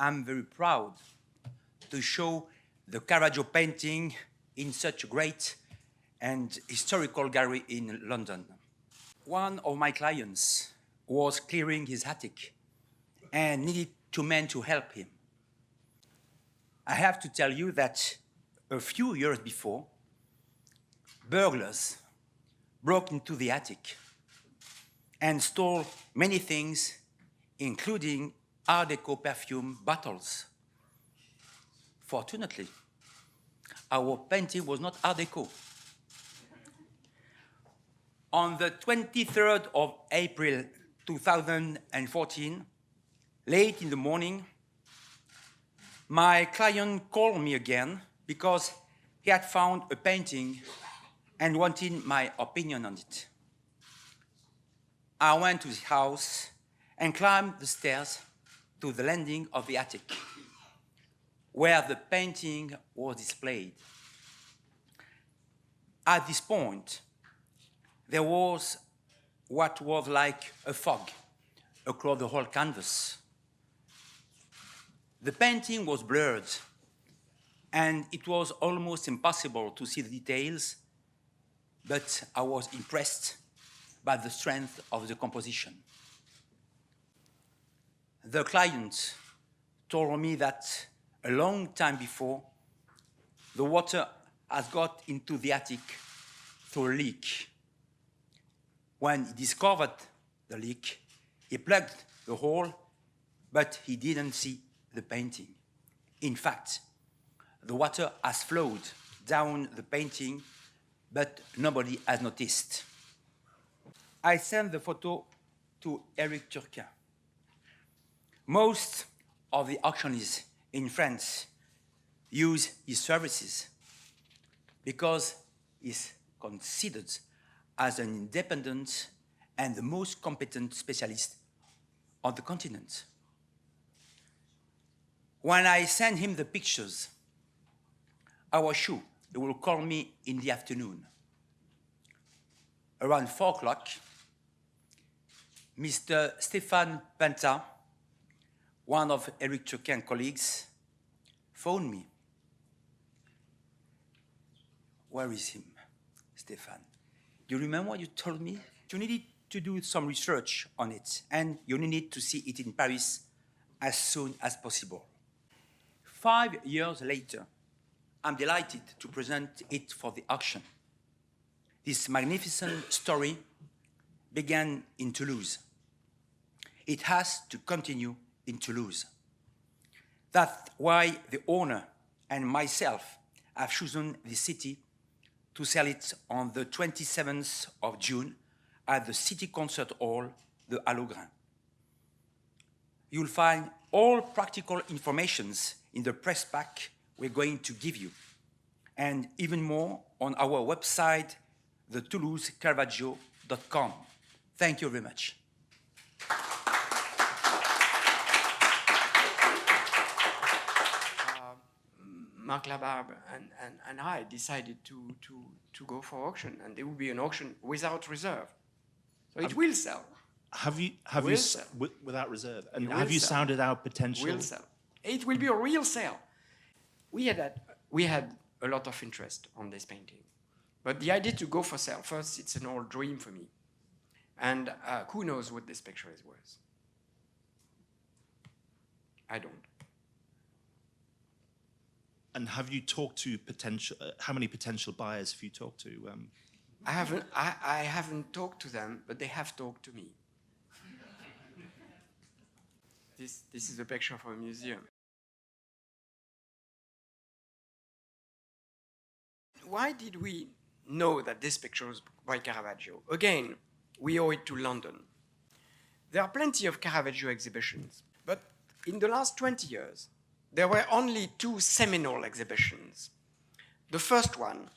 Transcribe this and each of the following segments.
I'm very proud to show the Caravaggio painting in such a great and historical gallery in London. One of my clients was clearing his attic and needed two men to help him. I have to tell you that a few years before, burglars broke into the attic and stole many things, including Art Deco perfume bottles. Fortunately, our painting was not Art Deco. On the 23rd of April 2014, late in the morning, my client called me again because he had found a painting and wanted my opinion on it. I went to his house and climbed the stairs to the landing of the attic, where the painting was displayed. At this point, there was what was like a fog across the whole canvas. The painting was blurred, and it was almost impossible to see the details, but I was impressed by the strength of the composition. The client told me that a long time before, the water had got into the attic through a leak. When he discovered the leak, he plugged the hole, but he didn't see the painting. In fact, the water has flowed down the painting, but nobody has noticed. I sent the photo to Eric Turquin. Most of the auctioneers in France use his services because he's considered as an independent and the most competent specialist on the continent. When I sent him the pictures, I was sure he will call me in the afternoon. Around 4 o'clock, Mr. Stéphane Pinta, one of Eric Turquin's colleagues, phoned me. Where is him, Stéphane? Do you remember what you told me? You needed to do some research on it, and you needed to see it in Paris as soon as possible. 5 years later, I'm delighted to present it for the auction. This magnificent story began in Toulouse. It has to continue in Toulouse. That's why the owner and myself have chosen the city to sell it on the 27th of June at the City Concert Hall, the Halle. You'll find all practical informations in the press pack we're going to give you, and even more on our website, the ToulouseCaravaggio.com. Thank you very much. Marc Labarbe and I decided to go for auction, and it will be an auction without reserve. So it will sell. Have you without reserve? And have you sounded out potential? Will sell. It will be a real sale. We had a lot of interest on this painting, but the idea to go for sale first, it's an old dream for me, and who knows what this picture is worth? I don't. And have you talked to potential? How many potential buyers have you talked to? I haven't talked to them, but they have talked to me. This is a picture for a museum. Why did we know that this picture was by Caravaggio? Again, we owe it to London. There are plenty of Caravaggio exhibitions, but in the last 20 years, there were only 2 seminal exhibitions. The first one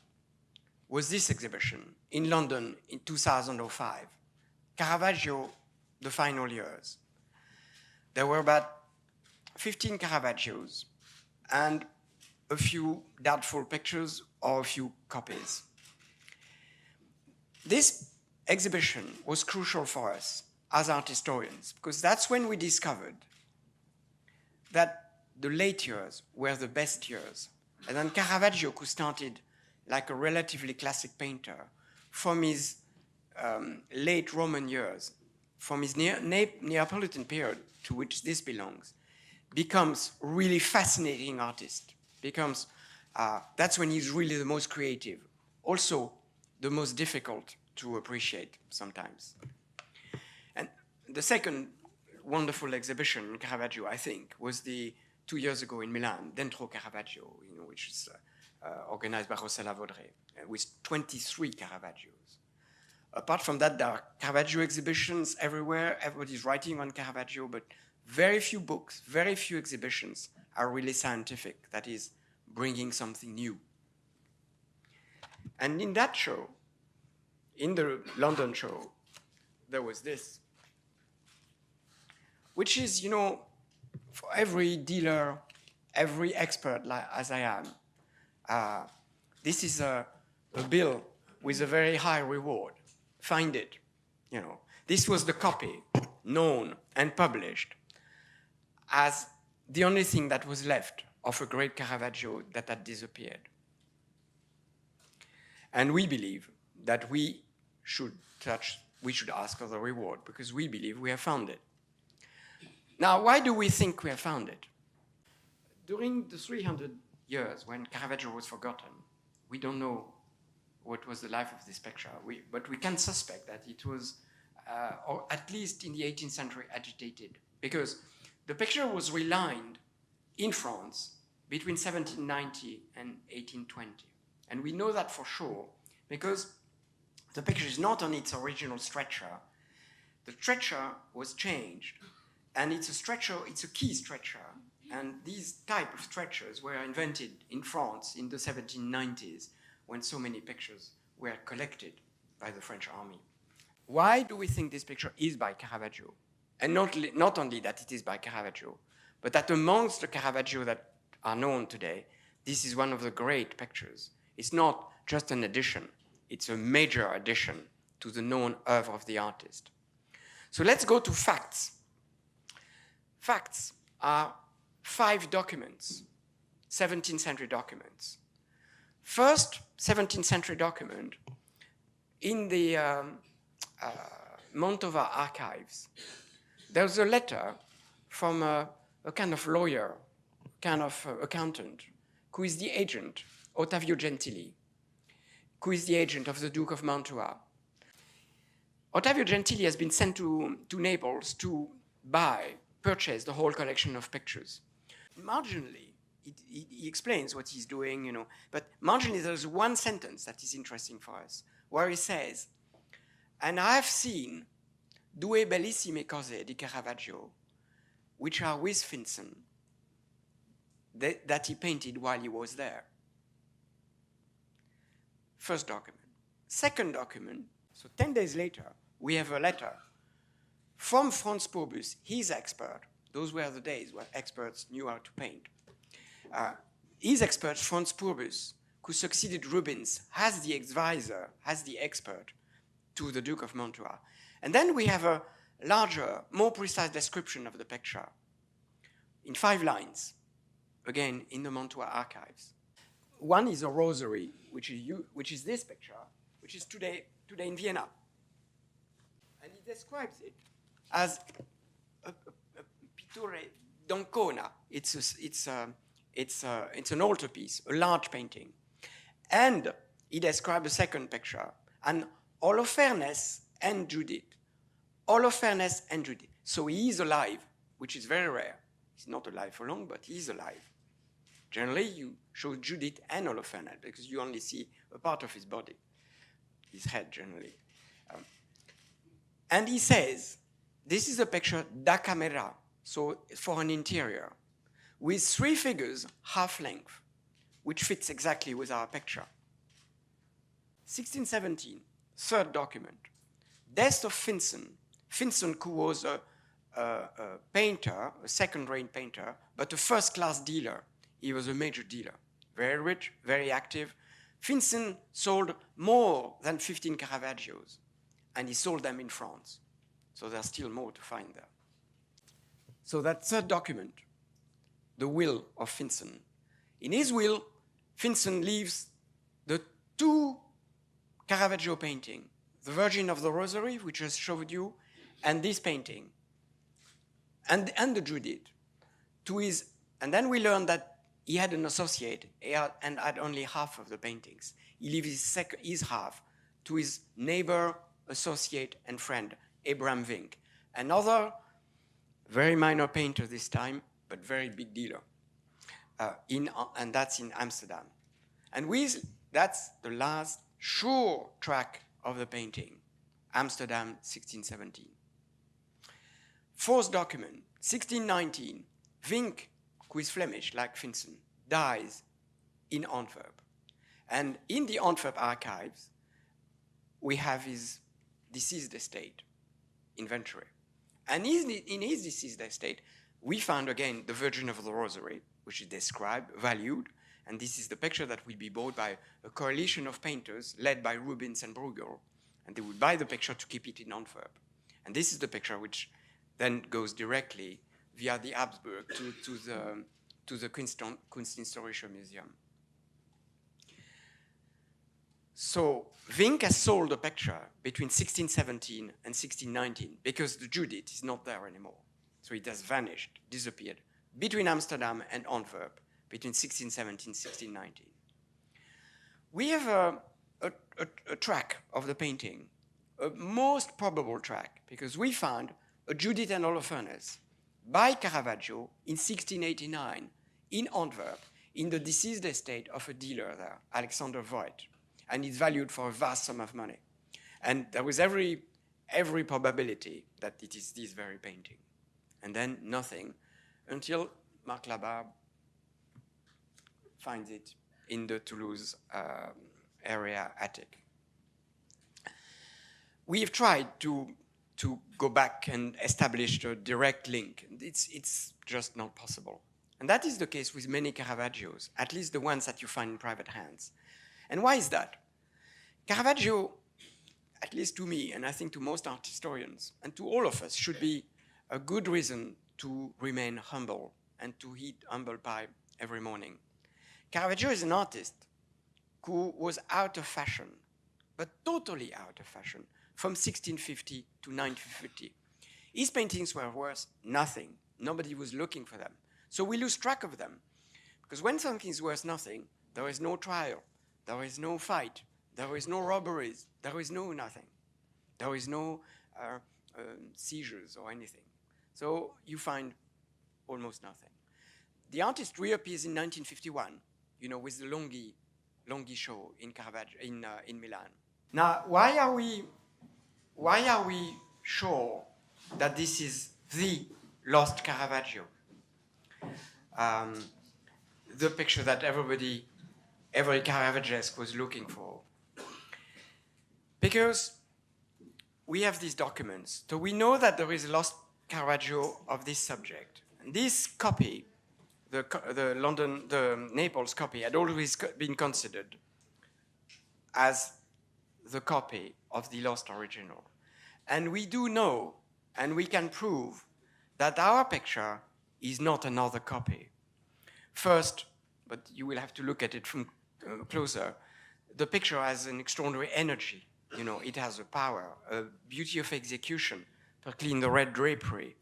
was this exhibition in London in 2005, Caravaggio, The Final Years. There were about 15 Caravaggios and a few doubtful pictures or a few copies. This exhibition was crucial for us as art historians, because that's when we discovered that the late years were the best years. And then Caravaggio, who started like a relatively classic painter, from his late Roman years, from his Neapolitan period to which this belongs, becomes really fascinating artist. Becomes that's when he's really the most creative, also the most difficult to appreciate sometimes. And the second wonderful exhibition in Caravaggio, I think, was the 2 years ago in Milan, Dentro Caravaggio, which is organized by Rossella Vaudrey, with 23 Caravaggios. Apart from that, there are Caravaggio exhibitions everywhere. Everybody's writing on Caravaggio, but very few books, very few exhibitions are really scientific, that is, bringing something new. And in that show, in the London show, there was this, which is, for every dealer, every expert as I am, this is a bill with a very high reward. Find it. This was the copy, known and published as the only thing that was left of a great Caravaggio that had disappeared. And we believe that we should ask for the reward because we believe we have found it. Now, why do we think we have found it? During the 300 years when Caravaggio was forgotten, we don't know what was the life of this picture, but we can suspect that it was, or at least in the 18th century, agitated, because the picture was relined in France between 1790 and 1820. And we know that for sure because the picture is not on its original stretcher. The stretcher was changed, and it's a key stretcher. And these type of stretchers were invented in France in the 1790s when so many pictures were collected by the French army. Why do we think this picture is by Caravaggio? And not only that it is by Caravaggio, but that amongst the Caravaggio that are known today, this is one of the great pictures. It's not just an addition, it's a major addition to the known oeuvre of the artist. So let's go to facts. Facts are 5 documents, 17th century documents. First 17th century document in the Mantova archives. There's a letter from a kind of lawyer, kind of accountant, who is the agent, Ottavio Gentili, who is the agent of the Duke of Mantua. Ottavio Gentili has been sent to Naples to purchase the whole collection of pictures. Marginally, he explains what he's doing, but marginally there's one sentence that is interesting for us, where he says, "And I have seen 2 bellissime cose di Caravaggio, which are with Finson, that he painted while he was there." First document. Second document, so 10 days later, we have a letter from Franz Purbus, his expert. Those were the days where experts knew how to paint. His expert, Franz Purbus, who succeeded Rubens as the advisor, as the expert to the Duke of Mantua. And then we have a larger, more precise description of the picture in 5 lines, again, in the Mantua archives. One is a rosary, which is this picture, which is today in Vienna. And he describes it as a pitture d'Ancona. It's an altarpiece, a large painting. And he described a second picture, an Holofernes and Judith. Holofernes and Judith. So he is alive, which is very rare. He's not alive for long, but he is alive. Generally, you show Judith and Holofernes because you only see a part of his body, his head generally. And he says, this is a picture da camera, so for an interior, with 3 figures half length, which fits exactly with our picture. 1617, third document. Death of Finson. Finson, who was a painter, a second-rate painter, but a first-class dealer. He was a major dealer, very rich, very active. Finson sold more than 15 Caravaggios, and he sold them in France. So there's still more to find there. So that third document, the will of Finson. In his will, Finson leaves the two Caravaggio paintings, the Virgin of the Rosary, which I showed you, and this painting, and the Judith, to his, and then we learned that he had an associate and had only half of the paintings. He leaves his half to his neighbor, associate, and friend, Abraham Vink, another very minor painter this time, but very big dealer, and that's in Amsterdam. And that's the last sure track of the painting, Amsterdam, 1617. Fourth document, 1619, Vink, who is Flemish, like Finson, dies in Antwerp. And in the Antwerp archives, we have his deceased estate inventory. And in his deceased estate, we found again the Virgin of the Rosary, which is described, valued, and this is the picture that will be bought by a coalition of painters led by Rubens and Bruegel, and they would buy the picture to keep it in Antwerp. And this is the picture which then goes directly via the Habsburg to the Kunsthistorische Museum. So Vink has sold the picture between 1617 and 1619 because the Judith is not there anymore. So it has vanished, disappeared, between Amsterdam and Antwerp, between 1617 and 1619. We have a track of the painting, a most probable track, because we found a Judith and Holofernes by Caravaggio in 1689 in Antwerp, in the deceased estate of a dealer there, Alexander Voigt, and it's valued for a vast sum of money. And there was every probability that it is this very painting. And then nothing, until Marc Labarbe finds it in the Toulouse area attic. We have tried to go back and establish a direct link. It's just not possible. And that is the case with many Caravaggios, at least the ones that you find in private hands. And why is that? Caravaggio, at least to me, and I think to most art historians, and to all of us, should be a good reason to remain humble and to eat humble pie every morning. Caravaggio is an artist who was out of fashion, but totally out of fashion, from 1650 to 1950. His paintings were worth nothing. Nobody was looking for them. So we lose track of them. Because when something is worth nothing, there is no trial, there is no fight, there is no robberies, there is no nothing. There is no seizures or anything. So you find almost nothing. The artist reappears in 1951, with the Longhi show in Caravaggio in Milan. Now, why are we sure that this is the lost Caravaggio? The picture that every Caravaggesque was looking for. Because we have these documents, so we know that there is a lost Caravaggio of this subject. And this copy, the Naples copy, had always been considered as the copy of the lost original. And we do know, and we can prove, that our picture is not another copy. First, but you will have to look at it from closer, the picture has an extraordinary energy. It has a power, a beauty of execution, particularly in the red drapery.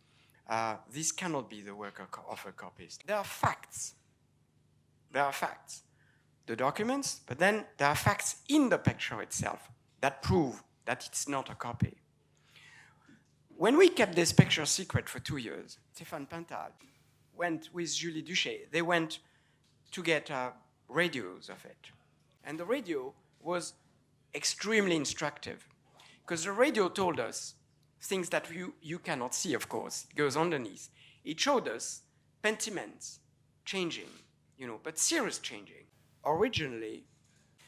This cannot be the work of a copyist. There are facts. The documents, but then there are facts in the picture itself that prove that it's not a copy. When we kept this picture secret for 2 years, Stéphane Pintal went with Julie Duché. They went to get radios of it. And the radio was extremely instructive, because the radio told us things that you cannot see, of course. It goes underneath. It showed us pentiments changing, but serious changing. Originally,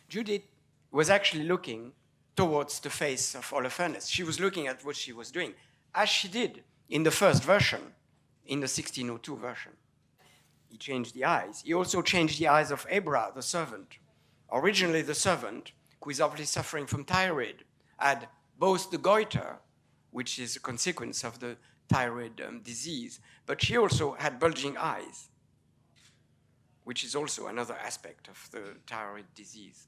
Judith was actually looking towards the face of Holofernes. She was looking at what she was doing, as she did in the first version, in the 1602 version. He changed the eyes. He also changed the eyes of Ebra, the servant. Originally, the servant, who is obviously suffering from thyroid, had both the goiter, which is a consequence of the thyroid disease, but she also had bulging eyes. which is also another aspect of the thyroid disease,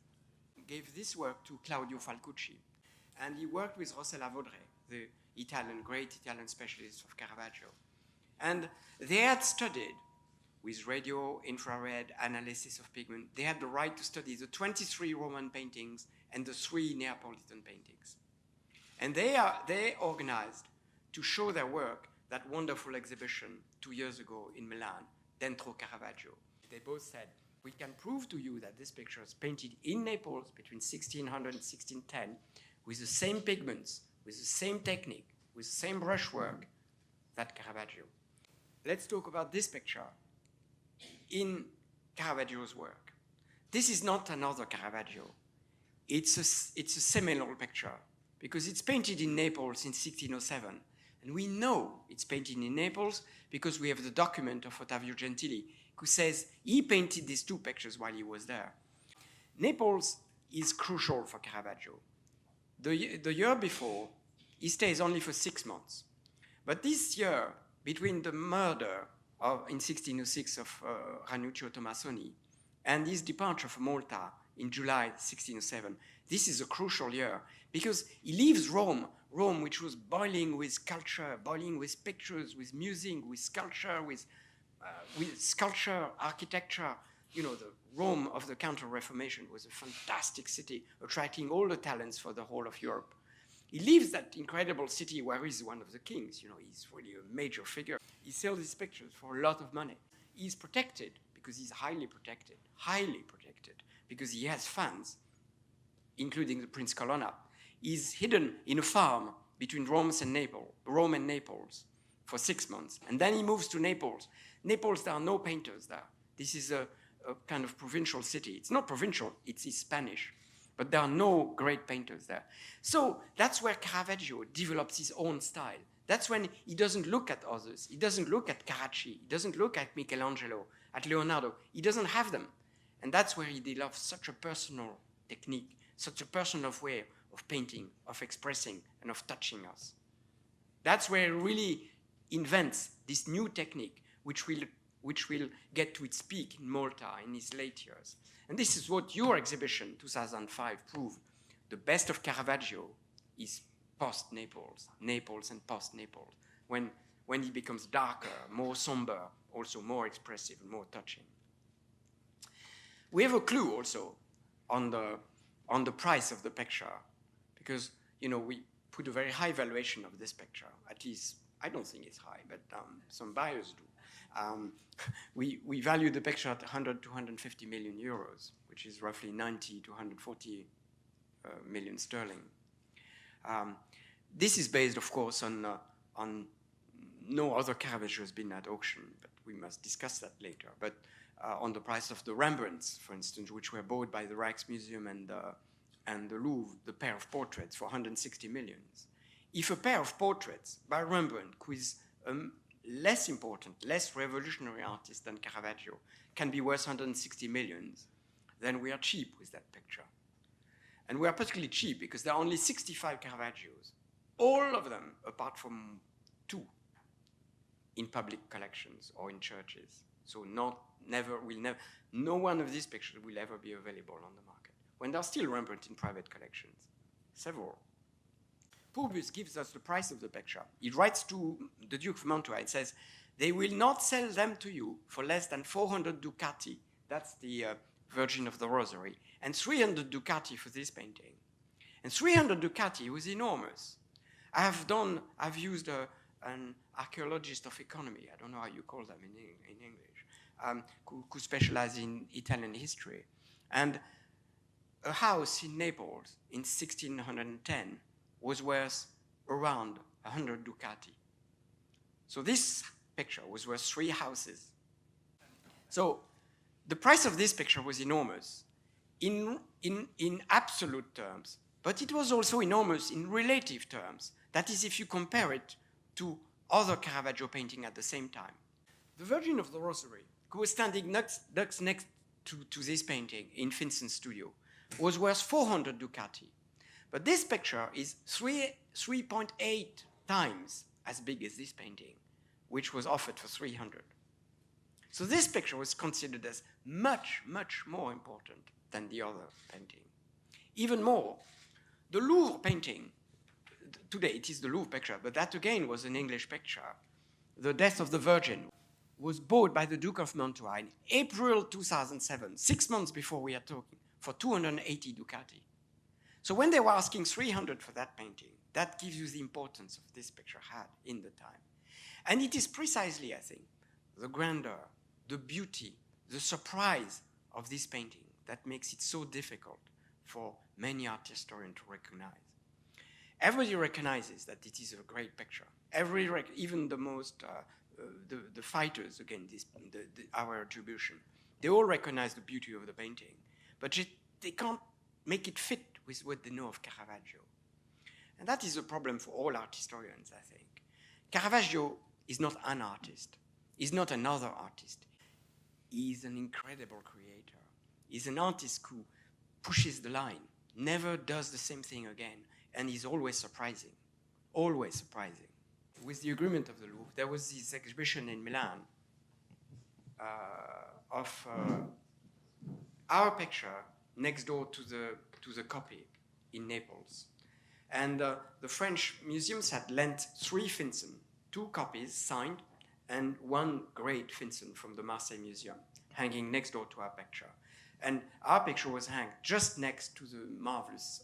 gave this work to Claudio Falcucci. And he worked with Rossella Vaudrey, the great Italian specialist of Caravaggio. And they had studied, with radio, infrared analysis of pigment, they had the right to study the 23 Roman paintings and the 3 Neapolitan paintings. And they organized to show their work that wonderful exhibition 2 years ago in Milan, Dentro Caravaggio. They both said, we can prove to you that this picture is painted in Naples between 1600 and 1610 with the same pigments, with the same technique, with the same brushwork that Caravaggio. Let's talk about this picture in Caravaggio's work. This is not another Caravaggio. It's a seminal picture because it's painted in Naples in 1607. And we know it's painted in Naples because we have the document of Ottavio Gentili who says he painted these 2 pictures while he was there. Naples is crucial for Caravaggio. The year before, he stays only for 6 months. But this year, between the murder in 1606 of Ranuccio Tomassoni and his departure for Malta in July 1607, this is a crucial year because he leaves Rome, which was boiling with culture, boiling with pictures, with music, with sculpture, with sculpture, architecture. You know, the Rome of the Counter-Reformation was a fantastic city, attracting all the talents for the whole of Europe. He leaves that incredible city where he's one of the kings. You know, he's really a major figure. He sells his pictures for a lot of money. He's protected because he's highly protected, because he has fans, including the Prince Colonna. He's hidden in a farm between Rome and Naples for 6 months. And then he moves to Naples. Naples, there are no painters there. This is a kind of provincial city. It's not provincial, it's Spanish. But there are no great painters there. So that's where Caravaggio develops his own style. That's when he doesn't look at others. He doesn't look at Carracci. He doesn't look at Michelangelo, at Leonardo. He doesn't have them. And that's where he develops such a personal technique, such a personal way of painting, of expressing, and of touching us. That's where he really invents this new technique, which will get to its peak in Malta in his late years. And this is what your exhibition, 2005, proved. The best of Caravaggio is post-Naples, Naples and post-Naples, when he becomes darker, more somber, also more expressive and more touching. We have a clue also on the price of the picture, because, you know, we put a very high valuation of this picture. At least, I don't think it's high, but some buyers do. We value the picture at 100 to 150 million euros, which is roughly 90 to 140 million sterling. This is based, of course, on no other Caravaggio has been at auction, but we must discuss that later. But on the price of the Rembrandts, for instance, which were bought by the Rijksmuseum and the Louvre, the pair of portraits for 160 millions. If a pair of portraits by Rembrandt, who is less important, less revolutionary artist than Caravaggio, can be worth 160 millions, then we are cheap with that picture. And we are particularly cheap because there are only 65 Caravaggios, all of them, apart from 2, in public collections or in churches. So no one of these pictures will ever be available on the market, when there are still Rembrandt in private collections, several. Purbus gives us the price of the picture. He writes to the Duke of Mantova and says, they will not sell them to you for less than 400 ducati. That's the Virgin of the Rosary. And 300 ducati for this painting. And 300 ducati was enormous. I've used an archaeologist of economy, I don't know how you call them in English, who specializes in Italian history. And a house in Naples in 1610 was worth around 100 ducati. So this picture was worth 3 houses. So the price of this picture was enormous in absolute terms, but it was also enormous in relative terms. That is, if you compare it to other Caravaggio painting at the same time. The Virgin of the Rosary, who was standing next to this painting in Vincent's studio, was worth 400 ducati. But this picture is 3.8 times as big as this painting, which was offered for 300. So this picture was considered as much, much more important than the other painting. Even more, the Louvre painting, today it is the Louvre picture, but that again was an English picture. The Death of the Virgin was bought by the Duke of Mantova in April 2007, 6 months before we are talking, for 280 ducati. So when they were asking 300 for that painting, that gives you the importance of this picture had in the time. And it is precisely, I think, the grandeur, the beauty, the surprise of this painting that makes it so difficult for many art historians to recognize. Everybody recognizes that it is a great picture. Even the most, the fighters against our attribution, they all recognize the beauty of the painting, but they can't make it fit with what they know of Caravaggio. And that is a problem for all art historians, I think. Caravaggio is not an artist. He's not another artist. He's an incredible creator. He's an artist who pushes the line, never does the same thing again, and is always surprising, always surprising. With the agreement of the Louvre, there was this exhibition in Milan of our picture next door to the copy in Naples. And the French museums had lent 3 Finson, 2 copies signed, and 1 great Finson from the Marseille Museum, hanging next door to our picture. And our picture was hanged just next to the marvelous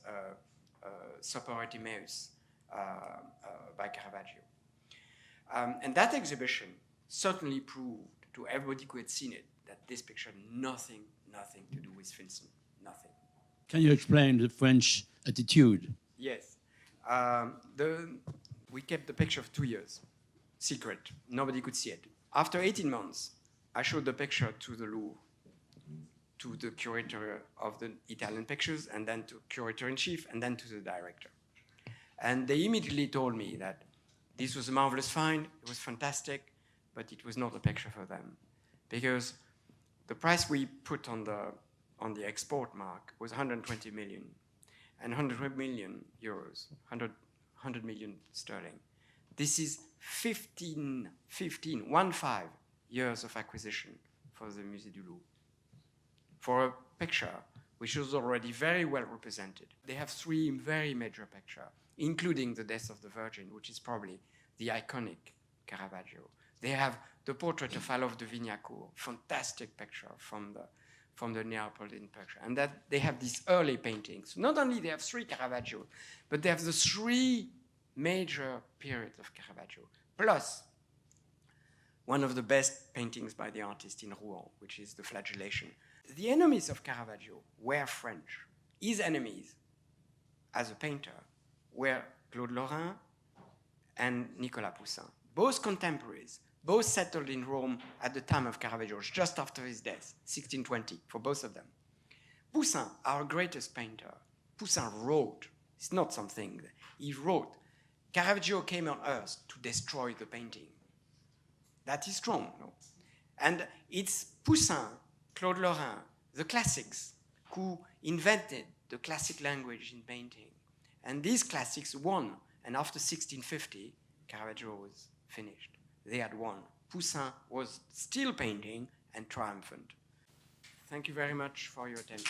Sopor et Timaeus by Caravaggio. And that exhibition certainly proved to everybody who had seen it that this picture had nothing to do with Finson, nothing. Can you explain the French attitude? Yes. We kept the picture for 2 years, secret. Nobody could see it. After 18 months, I showed the picture to the Louvre, to the curator of the Italian pictures, and then to curator-in-chief, and then to the director. And they immediately told me that this was a marvelous find, it was fantastic, but it was not a picture for them. Because the price we put on the export mark was 120 million, and 100 million euros, 100 million sterling. This is 15 years of acquisition for the Musée du Louvre. For a picture which was already very well represented. They have 3 very major pictures, including the Death of the Virgin, which is probably the iconic Caravaggio. They have the portrait of Alov de Vignacourt, fantastic picture from the Neapolitan picture. And that they have these early paintings. Not only they have 3 Caravaggio, but they have the 3 major periods of Caravaggio, plus one of the best paintings by the artist in Rouen, which is the Flagellation. The enemies of Caravaggio were French. His enemies, as a painter, were Claude Lorrain and Nicolas Poussin, both contemporaries, both settled in Rome at the time of Caravaggio, just after his death, 1620, for both of them. Poussin, our greatest painter, Poussin wrote, it's not something, he wrote, Caravaggio came on earth to destroy the painting. That is strong, no? And it's Poussin, Claude Lorrain, the classics, who invented the classic language in painting. And these classics won, and after 1650, Caravaggio was finished. They had won. Poussin was still painting and triumphant. Thank you very much for your attention.